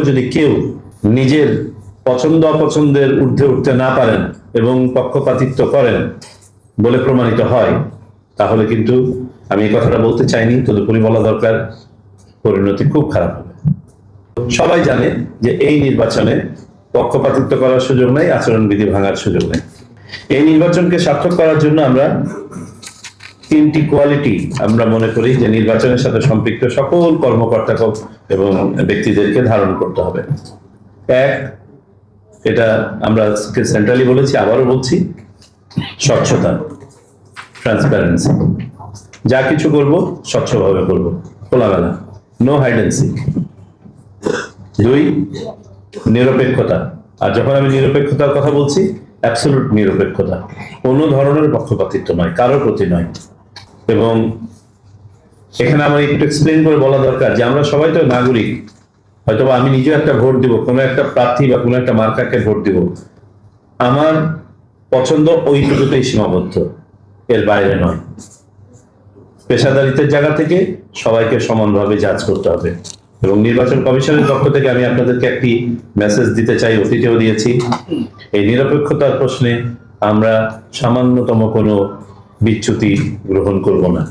যদি কেউ নিজের পছন্দ অপছন্দের ঊর্ধ্বে উঠতে না পারেন এবং পক্ষপাতিত্ব করেন বলে প্রমাণিত হয়, তাহলে কিন্তু আমি এই কথাটা বলতে চাইনি, তদুপরি বলা দরকার, পরিণতি খুব খারাপ হবে। সবাই জানে যে এই নির্বাচনে পক্ষপাতিত্ব করার সুযোগ নাই, আচরণবিধি ভাঙার সুযোগ নেই। এই নির্বাচনকে সার্থক করার জন্য আমরা তিনটি কোয়ালিটি আমরা মনে করি যে নির্বাচনের সাথে সম্পৃক্ত সকল কর্মকর্তা এবং ব্যক্তিদেরকে ধারণ করতে হবে। এক, এটা আমরা সেন্ট্রালি বলেছি, আবারও বলছি, স্বচ্ছতা, ট্রান্সপারেন্সি। যা কিছু করব স্বচ্ছভাবে করব, খোলামেলা, নো হাইড এন্ড সিক। দুই, নিরপেক্ষতা। আর যখন আমি নিরপেক্ষতার কথা বলছি, অ্যাবসলিউট নিরপেক্ষতা, কোনো ধরনের পক্ষপাতিত্ব নয়, কারোর প্রতি নয়। এবং এখানে আমার একটু এক্সপ্লেন করে বলা দরকার যে আমরা সবাই তো নাগরিক, হয়তো আমি নিজেও একটা ভোট দিব, কোনো একটা প্রার্থী বা কোনো একটা মার্কাকে ভোট দিব, আমার পছন্দ ওইটুকুতেই সীমাবদ্ধ, এর বাইরে নয়। পেশাদারিত্বের জায়গা থেকে সবাইকে সমানভাবে জাজ করতে হবে। এবং নির্বাচন কমিশনের পক্ষ থেকে আমি আপনাদেরকে একটি মেসেজ দিতে চাই, অতীতেও দিয়েছি, এই নিরপেক্ষতার প্রশ্নে আমরা সামান্যতম কোনো বিচ্যুতি গ্রহণ করব না,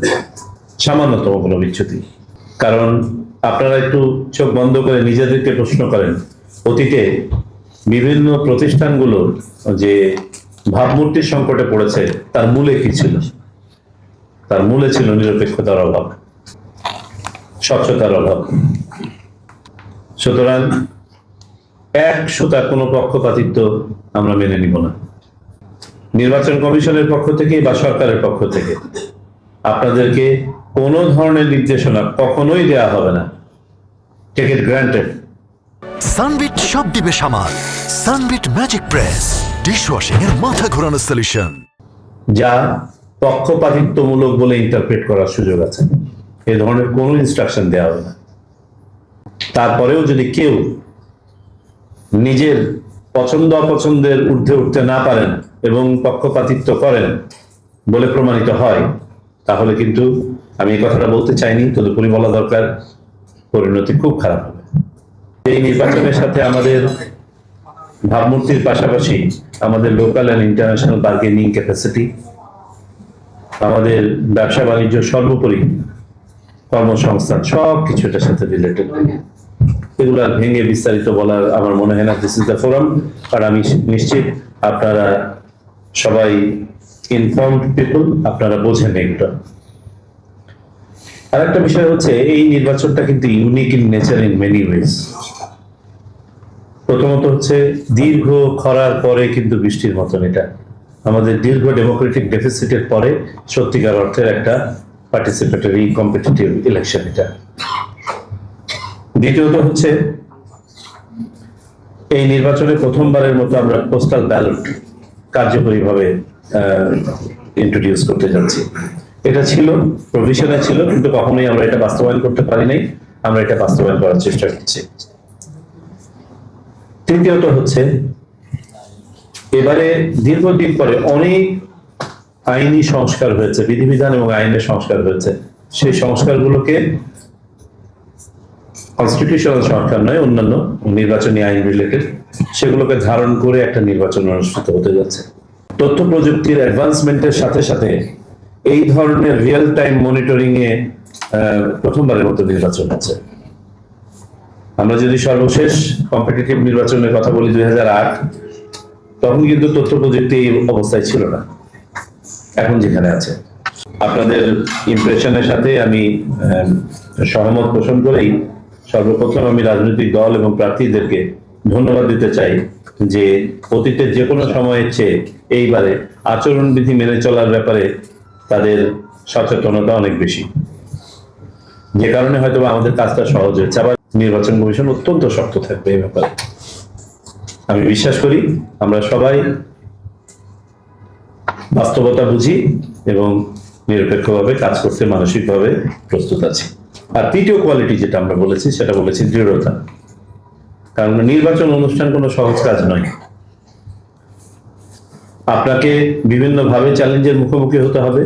সামান্যতম কোনো বিচ্যুতি। কারণ আপনারা একটু চোখ বন্ধ করে নিজেদেরকে প্রশ্ন করেন, অতীতে বিভিন্ন প্রতিষ্ঠানগুলোর যে ভাবমূর্তির সংকটে পড়েছে তার মূলে কি ছিল? তার মূলে ছিল নিরপেক্ষতার অভাব, স্বচ্ছতার অভাব। সুতরাং এক সুতা কোনো পক্ষপাতিত্ব আমরা মেনে নিব না। নির্বাচন কমিশনের পক্ষ থেকে বা সরকারের পক্ষ থেকে আপনাদেরকে কোনো ধরনের নির্দেশনা কখনোই দেওয়া হবে না, টেক ইট গ্রান্টেড। সানবিট সব দিবে সামাল, সানবিট ম্যাজিক প্রেস, ডিশওয়াশিং এর মাথা ঘোরানো সলিউশন, যা পক্ষপাতিত্বমূলক বলে ইন্টারপ্রেট করার সুযোগ আছে। এ ধরনের কোনো ইনস্ট্রাকশন দেওয়া হবে না। তারপরেও যদি কেউ নিজের পছন্দ অপছন্দের ঊর্ধ্বে উঠতে না পারেন এবং পক্ষপাতিত্ব করেন বলে প্রমাণিত হয়, তাহলে কিন্তু আমি এই কথাটা বলতে চাইনি, তদুপরি বলা দরকার, পরিণতি খুব খারাপ হবে। এই নির্বাচনের সাথে আমাদের ভাবমূর্তির পাশাপাশি আমাদের local and international bargaining capacity, আমাদের ব্যবসা বাণিজ্য, সর্বোপরি কর্মসংস্থান, সব কিছু এটার সাথে রিলেটেড। এগুলো ভেঙে বিস্তারিত বলার আমার মনে হয় না দিস ইজ দ্য ফোরাম। আর আমি নিশ্চিত আপনারা সবাই ইনফর্মড পিপল, আপনারা বোঝেন এগুলো। আর একটা বিষয় হচ্ছে, এই নির্বাচনটা কিন্তু unique in nature in many ways. প্রথমত হচ্ছে দীর্ঘ খরার পরে কিন্তু বৃষ্টির মতন এটা আমাদের দীর্ঘ ডেমোক্রেটিক ডেফিসিটের পরে সত্যিকার অর্থের একটা পার্টিসিপেটরি কম্পিটিটিভ ইলেকশন এটা। দ্বিতীয়ত হচ্ছে, এই নির্বাচনে প্রথমবারের মতো আমরা পোস্টাল ব্যালট কার্যকরীভাবে ইন্ট্রোডিউস করতে যাচ্ছি। এটা ছিল প্রভিশনে ছিল, কিন্তু কখনোই আমরা এটা বাস্তবায়ন করতে পারি নাই। আমরা এটা বাস্তবায়ন করার চেষ্টা করছি। তৃতীয়ত হচ্ছে, এবারে দীর্ঘদিন পরে অনেক আইনি সংস্কার হয়েছে, বিধিবিধান এবং আইনের সংস্কার হয়েছে। সেই সংস্কারগুলোকে, কনস্টিটিউশনাল সংস্কার নয়, অন্যান্য নির্বাচনী আইন রিলেটেড, সেগুলোকে ধারণ করে একটা নির্বাচন অনুষ্ঠিত হতে যাচ্ছে। তথ্য প্রযুক্তির অ্যাডভান্সমেন্টের সাথে সাথে এই ধরনের রিয়েল টাইম মনিটরিং এ প্রথমবারের মতো নির্বাচন হচ্ছে। আমরা যদি সর্বশেষ কম্পিটিটিভ নির্বাচনের কথা বলি 2008, তখন কিন্তু তথ্য প্রযুক্তি এই অবস্থায় ছিল না, এখন যেখানে আছে। আপনাদের ইমপ্রেশনের সাথে আমি সহমত পোষণ করেই সর্বপ্রথম আমি রাজনৈতিক দল এবং প্রার্থীদেরকে ধন্যবাদ দিতে চাই যে অতীতের যে কোনো সময়ের চেয়ে এইবারে আচরণবিধি মেনে চলার ব্যাপারে তাদের সচেতনতা অনেক বেশি, যে কারণে হয়তো আমাদের কাজটা সহজ হয়েছে। আবার নির্বাচন কমিশন অত্যন্ত শক্ত থাকবে এই ব্যাপারে। আমি বিশ্বাস করি আমরা সবাই বাস্তবতা বুঝি এবং নিরপেক্ষভাবে কাজ করতে মানসিকভাবে প্রস্তুত আছি। আর তৃতীয় কোয়ালিটি যেটা আমরা বলেছি, সেটা বলেছি দৃঢ়তা। কারণ নির্বাচন অনুষ্ঠান কোনো সহজ কাজ নয়। আপনাকে বিভিন্নভাবে চ্যালেঞ্জের মুখোমুখি হতে হবে।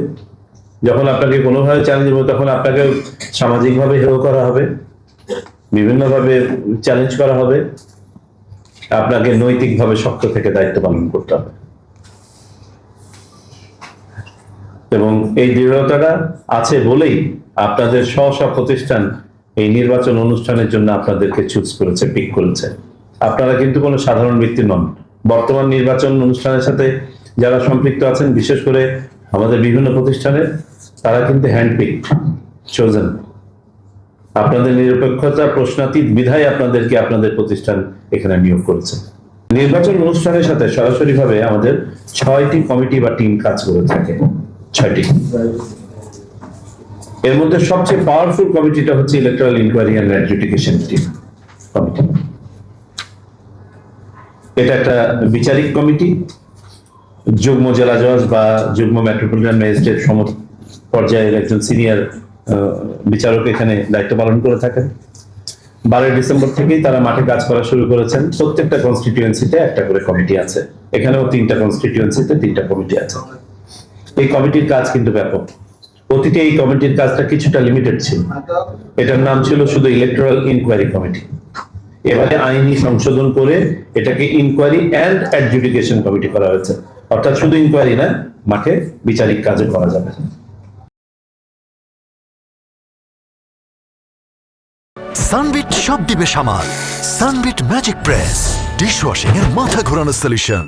যখন আপনাকে কোনোভাবে চ্যালেঞ্জ হবে, তখন আপনাকে সামাজিকভাবে হেয় করা হবে, বিভিন্নভাবে চ্যালেঞ্জ করা হবে, আপনাকে নৈতিকভাবে শক্ত থেকে দায়িত্ব পালন করতে হবে। এবং এই দৃঢ়তাটা আছে বলেই আপনাদের স্ব স্ব প্রতিষ্ঠান এই নির্বাচন অনুষ্ঠানের জন্য আপনাদেরকে চুজ করেছে, পিক করেছে। আপনারা কিন্তু কোনো সাধারণ ব্যক্তি নন। বর্তমান নির্বাচন অনুষ্ঠানের সাথে যারা সম্পৃক্ত আছেন, বিশেষ করে আমাদের বিভিন্ন প্রতিষ্ঠানের, তারা কিন্তু হ্যান্ডপিক, চোজেন। আপনাদের নিরপেক্ষতা প্রশ্নাতীত বিধায় আপনাদেরকে আপনাদের প্রতিষ্ঠান এখানে নিয়োগ করেছে। নির্বাচন অনুষ্ঠানের সাথে সরাসরিভাবে আমাদের 6টি কমিটি বা টিম কাজ করে থাকে, 6টি। এর মধ্যে সবচেয়ে পাওয়ারফুল কমিটিটা হচ্ছে electoral inquiry and adjudication team committee. এটা একটা বিচারিক কমিটি, যুগ্ম জেলা জজ বা যুগ্ম মেট্রোপলিটন ম্যাজিস্ট্রেট সম পর্যায়ের একজন সিনিয়র বিচারক এখানে দায়িত্ব পালন করে থাকেন। 12 ডিসেম্বর থেকেই তারা মাঠে কাজ করা শুরু করেছেন। প্রত্যেকটা কনস্টিটিউয়েন্সিতে একটা করে কমিটি আছে, এখানেও 3টা কনস্টিটিউয়েন্সিতে 3টা কমিটি আছে। এই কমিটির কাজ কিন্তু ব্যাপক। অতীতে এই কমিটির কাজটা কিছুটা লিমিটেড ছিল, এটার নাম ছিল শুধু ইলেকট্রাল ইনকোয়ারি কমিটি। এবারে আইনি সংশোধন করে এটাকে ইনকোয়ারি অ্যান্ড অ্যাডজুডিকেশন কমিটি করা হয়েছে, অর্থাৎ শুধু ইনকোয়ারি না, মাঠে বিচারিক কাজও করা যাবে। সানবিট সব দিবে সামাল। সানবিট ম্যাজিক প্রেস ডিশওয়াশিং এর মাথা ঘোরানো সলিউশন।